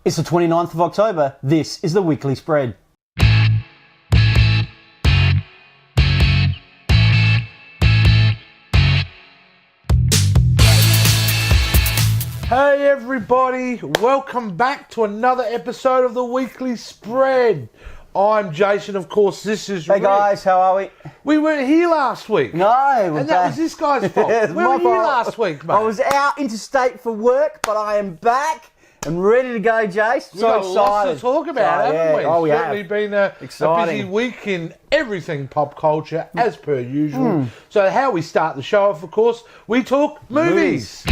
It's the 29th of October. This is the Weekly Spread. Hey everybody, welcome back to another episode of the Weekly Spread. I'm Jason, of course, this is Hey Rick. guys, how are we? We weren't here last week. No, we're and back. that was this guy's fault. It's Where my were you fault. last week, mate? I was out interstate for work, but I am back and ready to go, Jace. We've So got excited. lots to talk about, haven't we? Oh, we Certainly have. been a busy week in everything pop culture, as per usual. So how we start the show off, of course, we talk movies.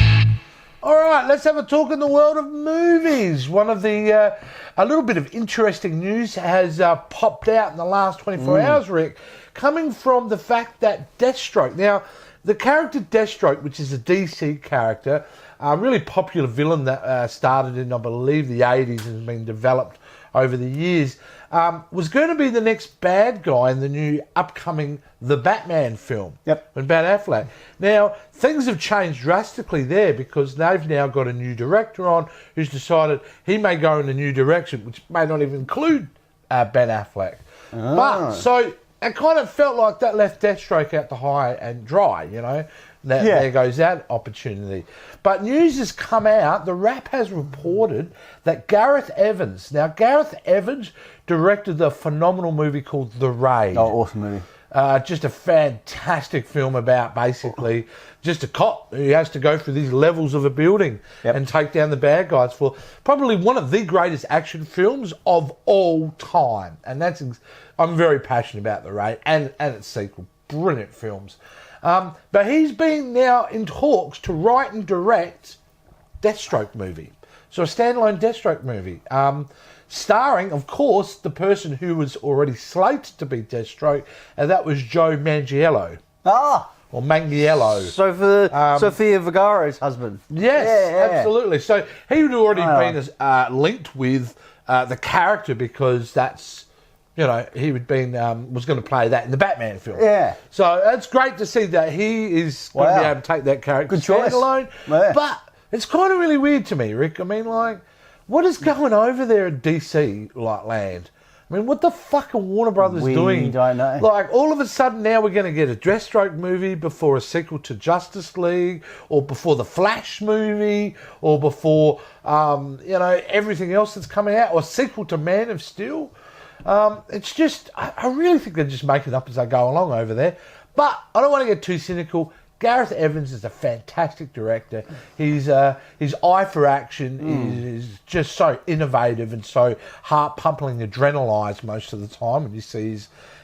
All right, let's have a talk in the world of movies. One of the, a little bit of interesting news has popped out in the last 24 hours, Rick, coming from the fact that Deathstroke. Now, the character Deathstroke, which is a DC character, a really popular villain that started in, I believe, the 80s and has been developed over the years, was going to be the next bad guy in the new upcoming The Batman film. Yep. With Ben Affleck. Now, things have changed drastically there because they've now got a new director on who's decided he may go in a new direction, which may not even include Ben Affleck. But, so, it kind of felt like that left Deathstroke out to high and dry, you know. There goes that opportunity. But news has come out, the Wrap has reported that Gareth Evans directed the phenomenal movie called The Raid. Oh, awesome movie. Just a fantastic film about basically just a cop who has to go through these levels of a building and take down the bad guys for probably one of the greatest action films of all time. And I'm very passionate about The Raid and its sequel. Brilliant films. But he's been now in talks to write and direct Deathstroke movie. So a standalone Deathstroke movie. Starring, of course, the person who was already slated to be Deathstroke, and that was Joe Manganiello. Ah! Or Manganiello. So for Sofia Vergara's husband. Yes, absolutely. So he would already been linked with the character because that's, you know, he would was going to play that in the Batman film. Yeah. So it's great to see that he is going to be able to take that character standalone. Yeah. But it's kind of really weird to me, Rick. I mean, like, what is going over there at DC land? I mean, what the fuck are Warner Brothers doing? We don't know. Like, all of a sudden now we're going to get a Deathstroke movie before a sequel to Justice League, or before the Flash movie, or before, everything else that's coming out, or a sequel to Man of Steel. It's just, I really think they're just making it up as they go along over there. But I don't want to get too cynical. Gareth Evans is a fantastic director. His eye for action is just so innovative and so heart-pumping, adrenalised most of the time when you see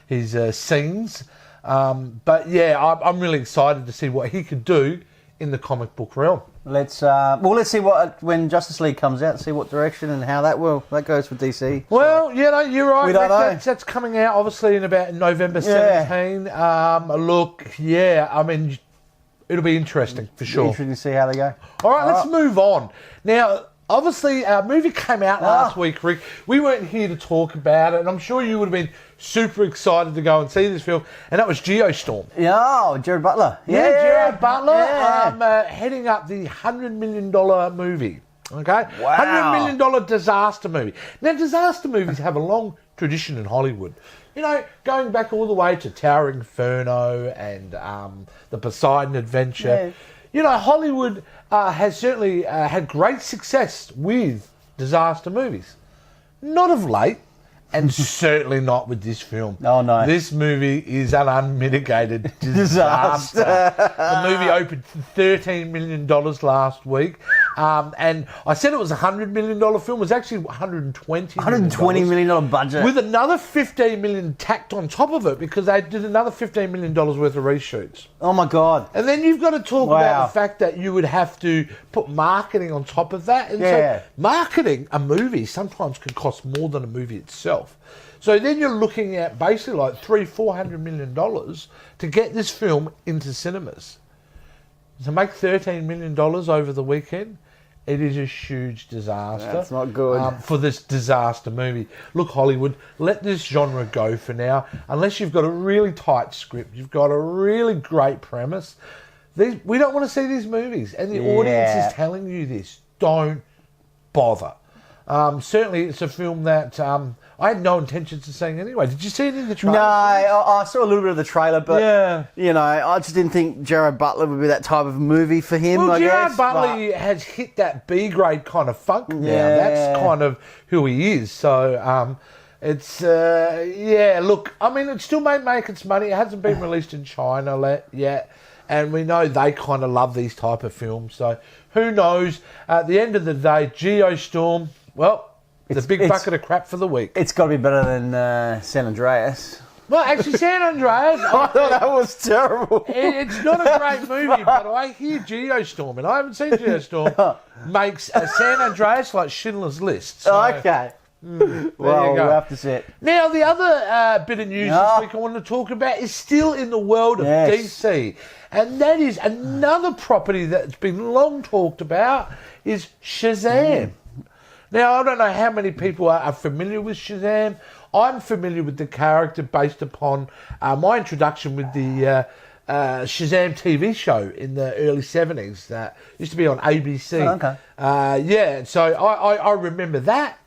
his scenes. But yeah, I'm really excited to see what he could do in the comic book realm. Let's see when Justice League comes out, see what direction and how that goes for DC. Well, you're right. We don't know. That's coming out obviously in about November 17. I mean, it'll be interesting for sure. Interesting to see how they go. All right, let's move on. Now, obviously, our movie came out last week, Rick. We weren't here to talk about it, and I'm sure you would have been super excited to go and see this film, and that was GEOSTORM. Yeah, Jared Butler. Jared Butler heading up the $100 million movie. Okay? Wow. $100 million disaster movie. Now, disaster movies have a long tradition in Hollywood. You know, going back all the way to Tower Inferno and the Poseidon Adventure. Yeah. You know, Hollywood has certainly had great success with disaster movies. Not of late, and certainly not with this film. Oh, no. This movie is an unmitigated disaster. The movie opened $13 million last week. And I said it was a $100 million film. It was actually $120 million budget. with another $15 million tacked on top of it because they did another $15 million worth of reshoots. Oh my God. And then you've got to talk about the fact that you would have to put marketing on top of that. And so marketing a movie sometimes can cost more than a movie itself. So then you're looking at basically like $300-400 million to get this film into cinemas. To make $13 million over the weekend, it is a huge disaster. That's not good. For this disaster movie. Look, Hollywood, let this genre go for now. Unless you've got a really tight script, you've got a really great premise. We don't want to see these movies. And the audience is telling you this. Don't bother. Certainly, it's a film that I had no intentions of seeing anyway. Did you see it in the trailer? No, I saw a little bit of the trailer, but Yeah. you know, I just didn't think Gerard Butler would be that type of movie for him. Well, I Gerard guess, Butler has hit that B-grade kind of funk now. Yeah. That's kind of who he is. So, it's, look, I mean, it still may make its money. It hasn't been released in China yet. And we know they kind of love these type of films. So, who knows? At the end of the day, GEOSTORM, well, the big bucket of crap for the week. It's got to be better than San Andreas. Well, actually, San Andreas, I thought that was terrible. it's not a great movie, but I hear GEOSTORM, and I haven't seen GEOSTORM, makes San Andreas like Schindler's List. So, Okay. Well, we'll have to see it. Now, the other bit of news this week I want to talk about is still in the world of DC. And that is another property that's been long talked about is SHAZAM. Now, I don't know how many people are familiar with SHAZAM. I'm familiar with the character based upon my introduction with the SHAZAM TV show in the early 70s that used to be on ABC. Oh, okay. So I remember that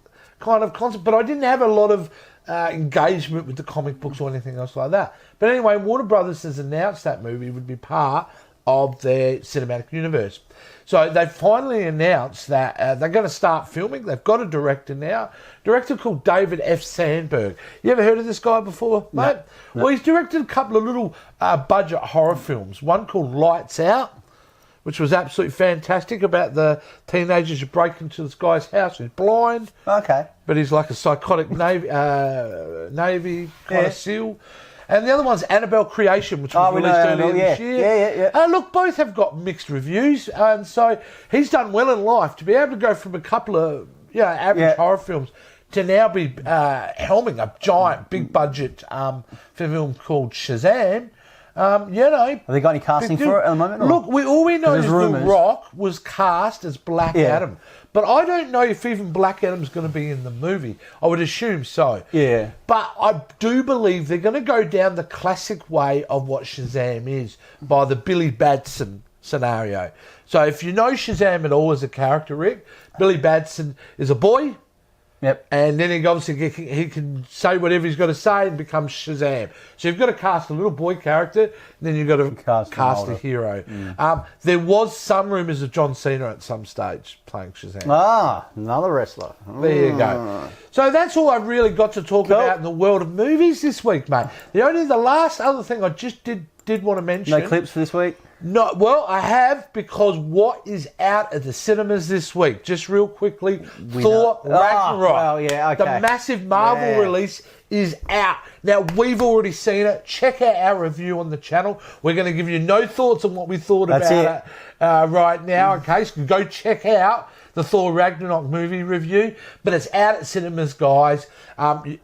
kind of concept, but I didn't have a lot of engagement with the comic books or anything else like that. But anyway, Warner Brothers has announced that movie would be part of their cinematic universe. So they finally announced that they're going to start filming. They've got a director now, director called David F. Sandberg. You ever heard of this guy before, mate? No. Well, he's directed a couple of little budget horror films. One called Lights Out, which was absolutely fantastic, about the teenagers who break into this guy's house who's blind. Okay. But he's like a psychotic Navy kind of SEAL. And the other one's Annabelle Creation, which was released earlier this year. Yeah. Look, both have got mixed reviews. And so he's done well in life to be able to go from a couple of average horror films to now be helming a giant, big budget film called SHAZAM. Have they got any casting for it at the moment? Look, all we know is The Rock was cast as Black Adam. But I don't know if even Black Adam's going to be in the movie. I would assume so. Yeah. But I do believe they're going to go down the classic way of what SHAZAM is by the Billy Batson scenario. So if you know SHAZAM at all as a character, Rick, Billy Batson is a boy. Yep. And then he can say whatever he's got to say and becomes SHAZAM. So you've got to cast a little boy character, and then you've got to cast a hero. There was some rumours of John Cena at some stage playing SHAZAM. Ah, another wrestler. There you go. So that's all I've really got to talk about in the world of movies this week, mate. The last other thing I just did want to mention. No clips for this week? No, well, I have, because what is out at the cinemas this week? Just real quickly, Thor Ragnarok. Well, yeah, okay. The massive Marvel release is out. Now, we've already seen it. Check out our review on the channel. We're going to give you no thoughts on what we thought about it right now, okay? So go check out the Thor Ragnarok movie review. But it's out at cinemas, guys.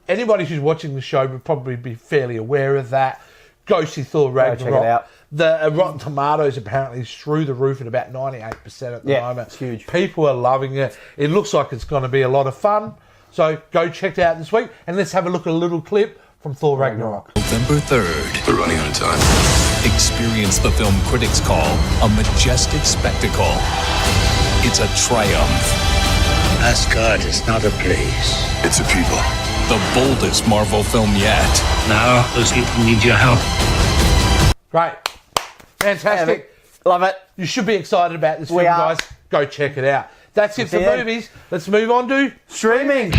Anybody who's watching the show would probably be fairly aware of that. Go see Thor Ragnarok. Check it out. The Rotten Tomatoes apparently is through the roof at about 98% at the moment. It's huge. People are loving it. It looks like it's going to be a lot of fun. So go check it out this week, and let's have a look at a little clip from Thor Ragnarok. November 3rd. We're running out of time. Experience the film critics call a majestic spectacle. It's a triumph. Asgard is not a place. It's a people. The boldest Marvel film yet. Now, those people need your help. Great. Fantastic. Love it. You should be excited about this film, guys. Go check it out. That's it for movies. Let's move on to streaming.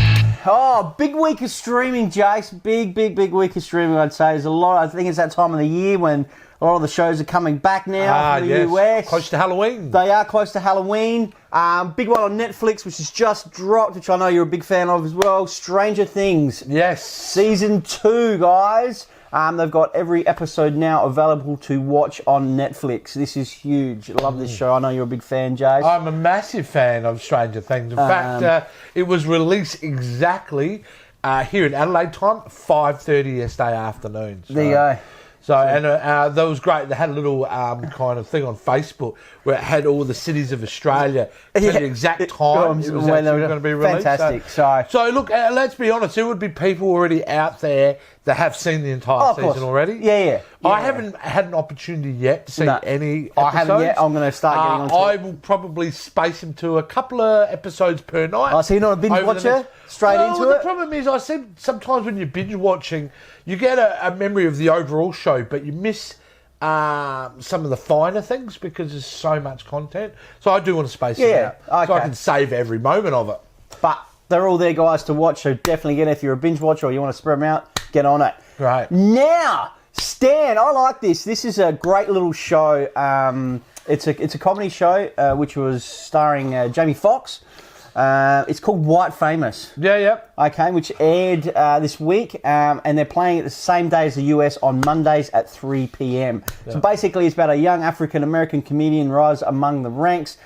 Oh, big week of streaming, Jace. Big week of streaming, I'd say. There's a lot. I think it's that time of the year when a lot of the shows are coming back now for the US. Close to Halloween. They are close to Halloween. Big one on Netflix, which has just dropped, which I know you're a big fan of as well. Stranger Things. Yes. Season 2, guys. They've got every episode now available to watch on Netflix. This is huge. Love this show. I know you're a big fan, Jace. I'm a massive fan of Stranger Things. In fact, it was released exactly here in Adelaide time, 5:30 yesterday afternoon. So, there you go. So, and that was great. They had a little kind of thing on Facebook where it had all the cities of Australia to the exact time it was actually going to be released. Fantastic. So look, let's be honest. There would be people already out there that have seen the entire season already. Yeah. I haven't had an opportunity yet to see any episodes. I haven't yet. I'm going to start getting onto I it. will probably space them to a couple of episodes per night. Oh, so you're not a binge watcher? Straight into it? The problem is, I said sometimes when you're binge watching, you get a memory of the overall show, but you miss some of the finer things because there's so much content. So I do want to space it out. Okay. So I can save every moment of it. But they're all there, guys, to watch. So definitely get it. If you're a binge watcher or you want to spread them out, get on it. Right. Now, Stan, I like this. This is a great little show. It's a comedy show which was starring Jamie Foxx. It's called White Famous. Yeah. Okay, which aired this week, and they're playing it the same day as the US on Mondays at 3 p.m. Yeah. So basically, it's about a young African-American comedian rise among the ranks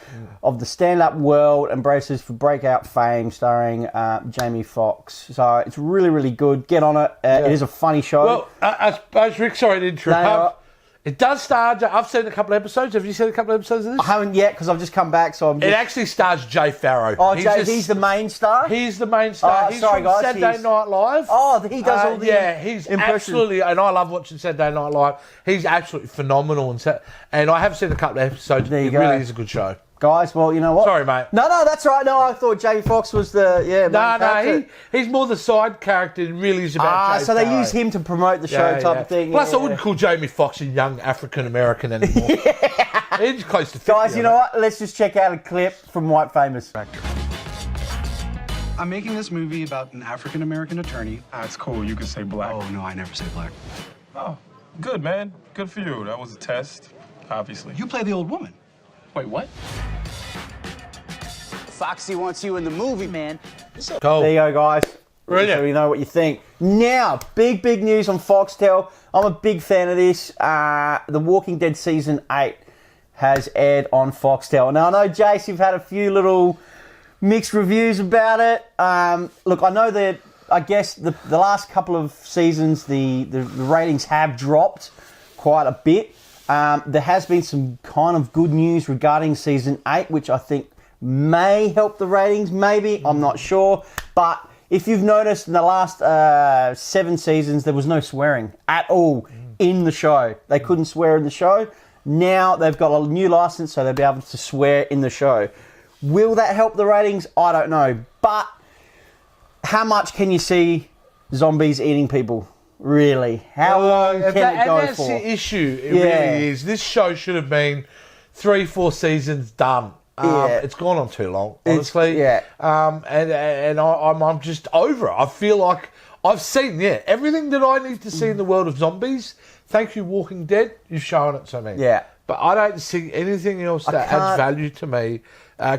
of the stand-up world and braces for breakout fame, starring Jamie Foxx. So it's really, really good. Get on it. It is a funny show. Well, I suppose, Rick, sorry to interrupt. It does star. I've seen a couple of episodes. Have you seen a couple of episodes of this? I haven't yet because I've just come back. So It actually stars Jay Farrow. Oh, he's the main star? He's the main star. He's from Saturday Night Live. Oh, he does all the he's impressions. absolutely, and I love watching Saturday Night Live. He's absolutely phenomenal. And I have seen a couple of episodes. It really is a good show. Guys, well, you know what? Sorry, mate. No, that's right. No, I thought Jamie Foxx was the main character. He's more the side character and really is about Jay so Farrow. They use him to promote the show type of thing. Plus, I wouldn't call Jamie Foxx a young African-American anymore. He's close to 50. Guys, you know what? Let's just check out a clip from White Famous. I'm making this movie about an African-American attorney. It's cool. You can say black. Oh, no, I never say black. Oh, good, man. Good for you. That was a test, obviously. You play the old woman. Wait, what? Foxy wants you in the movie, man. Cool. There you go, guys. Brilliant. So we know what you think. Now, big news on Foxtel. I'm a big fan of this. The Walking Dead Season 8 has aired on Foxtel. Now, I know, Jace, you've had a few little mixed reviews about it. Look, I know that, I guess, the last couple of seasons, the ratings have dropped quite a bit. There has been some kind of good news regarding Season 8, which I think may help the ratings, maybe. I'm not sure. But if you've noticed, in the last 7 seasons, there was no swearing at all in the show. They couldn't swear in the show. Now they've got a new license, so they'll be able to swear in the show. Will that help the ratings? I don't know. But how much can you see zombies eating people? Really? How long can it go and that's for? the issue. It really is. This show should have been 3-4 seasons done. It's gone on too long, honestly. And I'm just over it. I feel like I've seen everything that I need to see in the world of zombies. Thank you, Walking Dead. You've shown it to me. Yeah. But I don't see anything else that adds value to me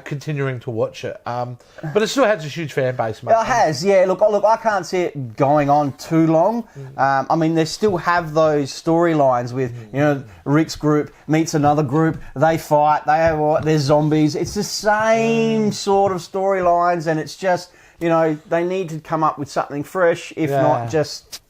continuing to watch it. But it still has a huge fan base, mate. It has, yeah. Look, I can't see it going on too long. I mean, they still have those storylines with, Rick's group meets another group, they fight, they're zombies. It's the same sort of storylines, and it's just, they need to come up with something fresh, if not just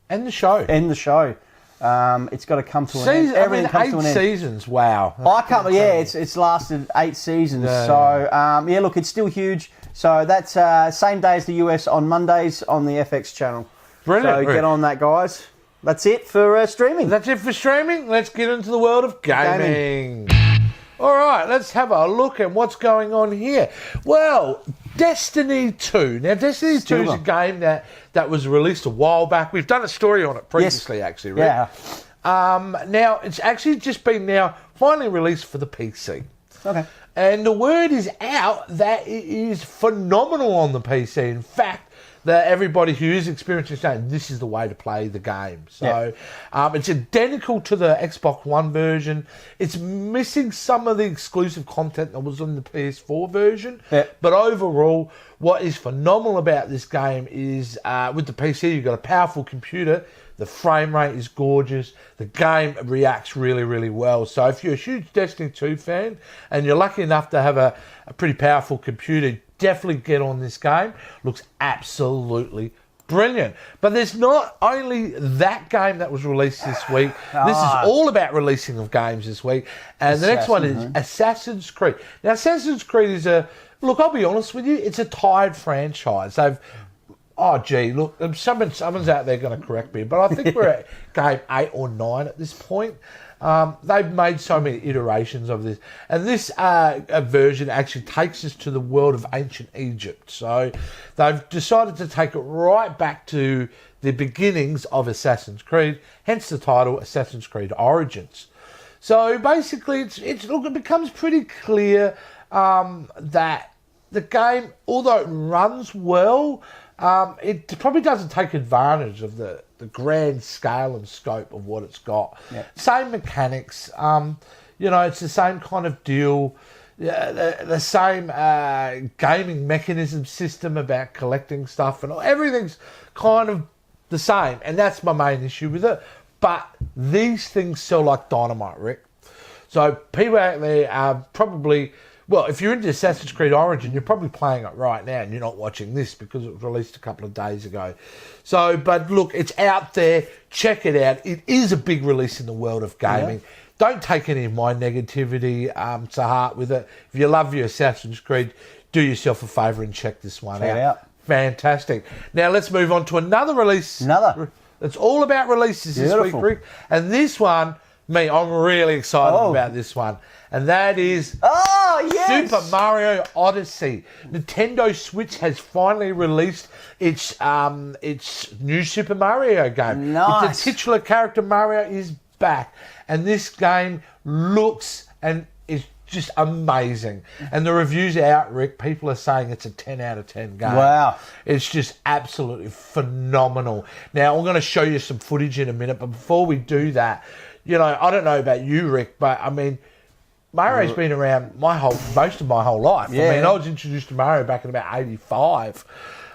end the show. It's got to come to an end. Everything comes to an end. 8 seasons, wow. I can't. Yeah, it's lasted 8 seasons. Look, it's still huge. So that's same day as the US on Mondays on the FX channel. Brilliant. So get on that, guys. That's it for streaming. That's it for streaming. Let's get into the world of gaming. All right, let's have a look at what's going on here. Well, Destiny 2. Now, Destiny 2 is a game that was released a while back. We've done a story on it previously, actually, Rick. Yeah. Now, it's actually just been finally released for the PC. Okay. And the word is out that it is phenomenal on the PC. In fact, that everybody who is experiencing it saying this is the way to play the game. So it's identical to the Xbox One version. It's missing some of the exclusive content that was on the PS4 version. Yeah. But overall, what is phenomenal about this game is with the PC, you've got a powerful computer. The frame rate is gorgeous. The game reacts really, really well. So if you're a huge Destiny 2 fan and you're lucky enough to have a pretty powerful computer, definitely get on this game. Looks absolutely brilliant. But there's not only that game that was released this week. This is all about releasing of games this week. And the next one is Assassin's Creed. Now, Assassin's Creed is look, I'll be honest with you, it's a tired franchise. Look, someone's out there going to correct me, but I think we're at game 8 or 9 at this point. They've made so many iterations of this. And this version actually takes us to the world of ancient Egypt. So they've decided to take it right back to the beginnings of Assassin's Creed, hence the title Assassin's Creed Origins. So basically, it becomes pretty clear that the game, although it runs well, it probably doesn't take advantage of the grand scale and scope of what it's got. Yep. Same mechanics, it's the same kind of deal, the same gaming mechanism system about collecting stuff, and everything's kind of the same, and that's my main issue with it. But these things sell like dynamite, Rick. So people out there are probably... Well, if you're into Assassin's Creed Origin, you're probably playing it right now and you're not watching this because it was released a couple of days ago. So, but look, it's out there. Check it out. It is a big release in the world of gaming. Yeah. Don't take any of my negativity to heart with it. If you love your Assassin's Creed, do yourself a favour and check this one out. Fantastic. Now, let's move on to another release. It's all about releases this week, Rick. And this one... I'm really excited about this one. And that is Super Mario Odyssey. Nintendo Switch has finally released its new Super Mario game. Nice. The titular character Mario is back. And this game looks and is just amazing. And the reviews are out, Rick. People are saying it's a 10 out of 10 game. Wow. It's just absolutely phenomenal. Now, I'm going to show you some footage in a minute. But before we do that... I don't know about you, Rick, but I mean, Mario's been around most of my whole life. Yeah. I mean, I was introduced to Mario back in about 85.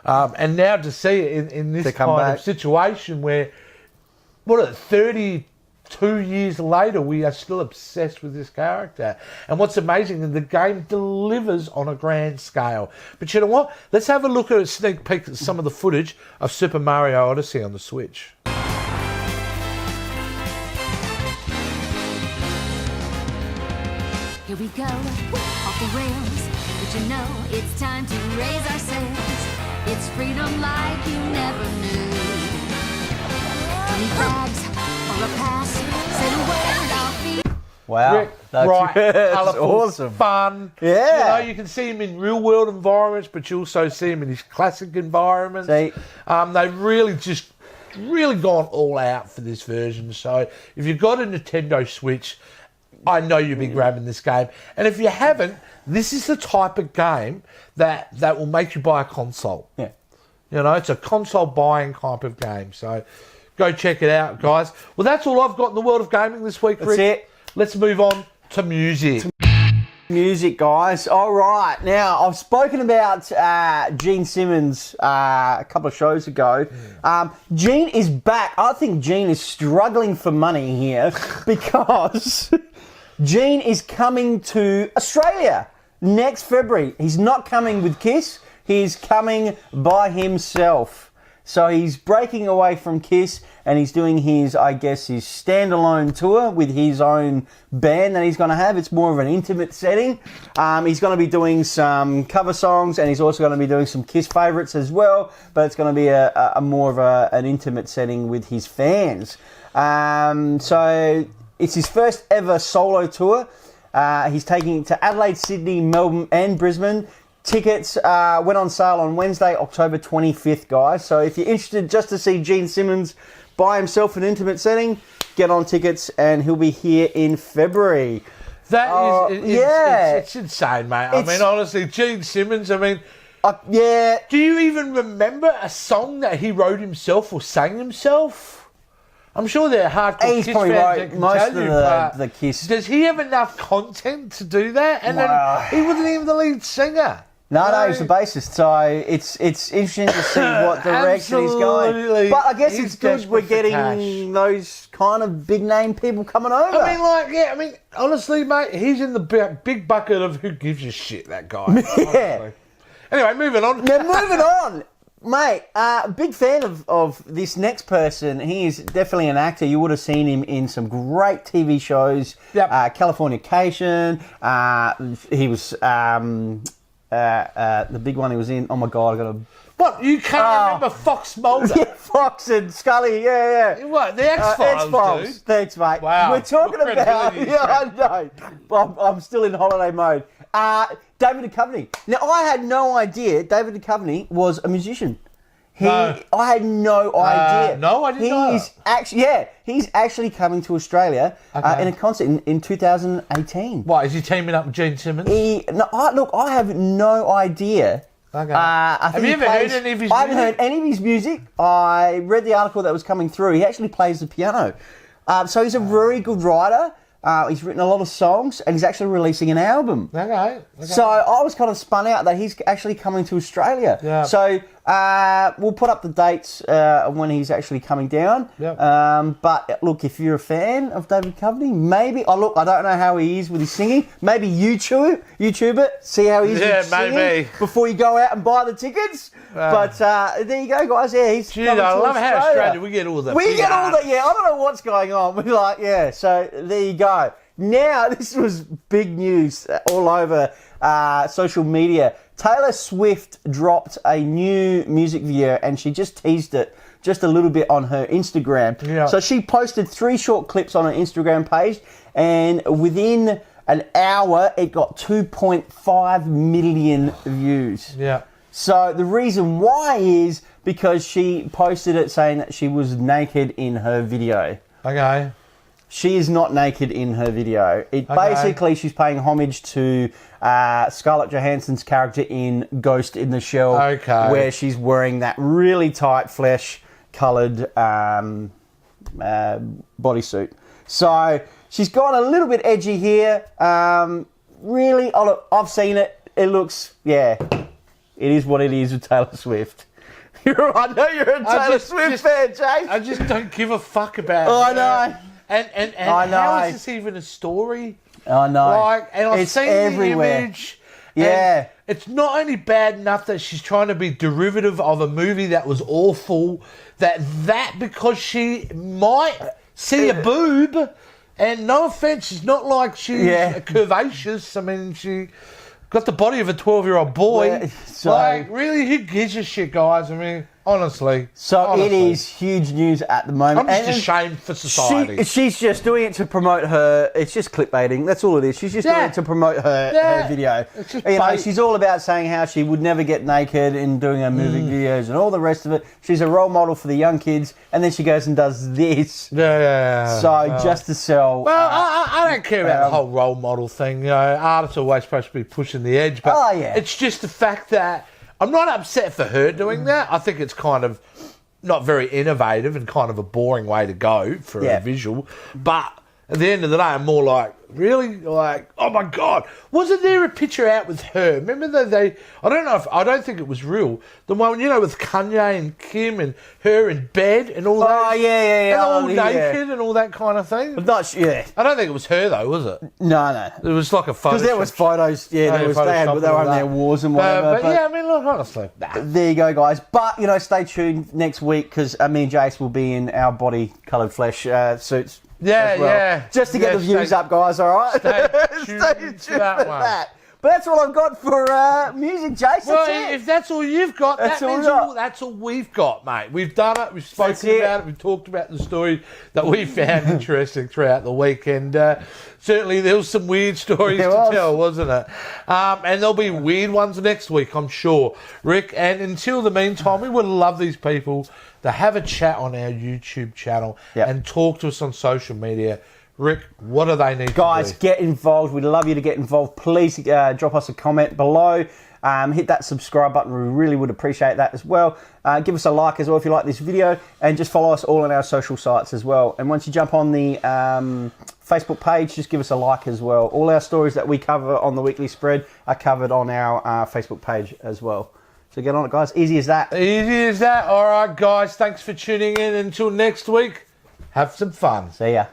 And now to see it in this kind of situation where, 32 years later, we are still obsessed with this character. And what's amazing is the game delivers on a grand scale. But you know what? Let's have a look at a sneak peek at some of the footage of Super Mario Odyssey on the Switch. Here we go, off the rails. But you know, it's time to raise our sails. It's freedom like you never knew. 20 flags or a pass, say the word, I'll be. Wow, Rick, that's colourful, awesome. Fun. Yeah. You can see him in real world environments, but you also see him in his classic environments. They've really gone all out for this version. So if you've got a Nintendo Switch, I know you'll be grabbing this game. And if you haven't, this is the type of game that will make you buy a console. Yeah. It's a console buying type of game. So go check it out, guys. Well, that's all I've got in the world of gaming this week, Rick. That's it. Let's move on to music. Music, guys. All right. Now, I've spoken about Gene Simmons a couple of shows ago. Gene is back. I think Gene is struggling for money here because... Gene is coming to Australia next February. He's not coming with Kiss. He's coming by himself. So he's breaking away from Kiss and he's doing his standalone tour with his own band that he's going to have. It's more of an intimate setting. He's going to be doing some cover songs and he's also going to be doing some Kiss favourites as well. But it's going to be a more of an intimate setting with his fans. So... It's his first ever solo tour. He's taking it to Adelaide, Sydney, Melbourne and Brisbane. Tickets went on sale on Wednesday, October 25th, guys. So if you're interested just to see Gene Simmons by himself in an intimate setting, get on tickets and he'll be here in February. It's insane, mate. I mean, honestly, Gene Simmons, do you even remember a song that he wrote himself or sang himself? I'm sure there are hardcore He's Kiss probably fans wrote that can most tell of you, the Kiss. Does he have enough content to do that? And then he wasn't even the lead singer. No, he's the bassist. So it's interesting to see what direction he's going. But I guess it's good we're getting those kind of big name people coming over. I mean, honestly, mate, he's in the big bucket of who gives a shit, that guy. Yeah. Anyway, moving on. Now, moving on. mate, big fan of this next person. He is definitely an actor. You would have seen him in some great TV shows. Yep. Californication. He was the big one he was in. Oh my God, I got a... What, you can't remember Fox Mulder? Yeah, Fox and Scully, yeah. What, the X-Files, X-Files, dude? thanks, mate. Wow. We're talking Your about... credibility is Yeah, I know. I'm still in holiday mode. David Duchovny. Now, I had no idea David Duchovny was a musician. No. I had no idea. No, I didn't know. He's actually coming to Australia in a concert in 2018. What, is he teaming up with Gene Simmons? I have no idea. Okay. Have you ever heard any of his music? I haven't heard any of his music. I read the article that was coming through. He actually plays the piano. So he's a very good writer. He's written a lot of songs, and he's actually releasing an album. Okay. So I was kind of spun out that he's actually coming to Australia. Yeah. So we'll put up the dates when he's actually coming down. Yep. But look, if you're a fan of David Duchovny, maybe... I don't know how he is with his singing. Maybe YouTube it, see how he is with singing maybe. before you go out and buy the tickets. But there you go, guys. Yeah, he's coming to I love Australia. how Australia, we get all the... We get all that, yeah. I don't know what's going on. We're like, yeah, so there you go. Now, this was big news all over social media. Taylor Swift dropped a new music video and she just teased it just a little bit on her Instagram. Yeah. So she posted 3 short clips on her Instagram page, and within an hour, it got 2.5 million views. Yeah. So the reason why is because she posted it saying that she was naked in her video. Okay. She is not naked in her video. Basically, she's paying homage to Scarlett Johansson's character in Ghost in the Shell, where she's wearing that really tight flesh-coloured bodysuit. So she's gone a little bit edgy here. Really, I've seen it. It looks, it is what it is with Taylor Swift. I know you're a Taylor Swift fan, Jace. I just don't give a fuck about I her. know. And I know. how is this even a story? I know. And I've it's seen everywhere. the image. Yeah. It's not only bad enough that she's trying to be derivative of a movie that was awful, that because she might see a boob, and no offence, it's not like she's curvaceous. I mean, she got the body of a 12-year-old boy. So, really, who gives a shit, guys? I mean, honestly. It is huge news at the moment. I'm just ashamed for society. She's just doing it to promote her... It's just clickbaiting. That's all it is. She's just doing it to promote her video. It's just she's all about saying how she would never get naked in doing her music videos and all the rest of it. She's a role model for the young kids, and then she goes and does this. Just to sell... Well, I don't care about the whole role model thing. You know, artists are always supposed to be pushing the edge, but it's just the fact that I'm not upset for her doing that. I think it's kind of not very innovative and kind of a boring way to go for a visual. But at the end of the day, I'm more like, really? Like, oh my God. Wasn't there a picture out with her? Remember that I don't think it was real. The one, with Kanye and Kim and her in bed and all that. Oh, yeah. And all naked and all that kind of thing. I'm not sure. I don't think it was her though, was it? No. It was like a photo. Because there was photos, they were on their walls and whatever. But yeah, I mean, look, honestly. There you go, guys. But, stay tuned next week because me and Jace will be in our body-coloured flesh suits. Yeah. Just to get the views up, guys, all right? Stay tuned for that. But that's all I've got for music, Jason. Well, if that's all you've got, that's all we've got, mate. We've done it. We've spoken about it. We've talked about the story that we found interesting throughout the week. And certainly there was some weird stories to tell, wasn't it? And there'll be weird ones next week, I'm sure, Rick. And until the meantime, we would love these people to have a chat on our YouTube channel and talk to us on social media. Rick, what do they need Guys, to do? get involved. We'd love you to get involved. Please drop us a comment below. Hit that subscribe button. We really would appreciate that as well. Give us a like as well if you like this video. And just follow us all on our social sites as well. And once you jump on the Facebook page, just give us a like as well. All our stories that we cover on the weekly spread are covered on our Facebook page as well. So get on it, guys. Easy as that. Easy as that. All right, guys. Thanks for tuning in. Until next week, have some fun. See ya.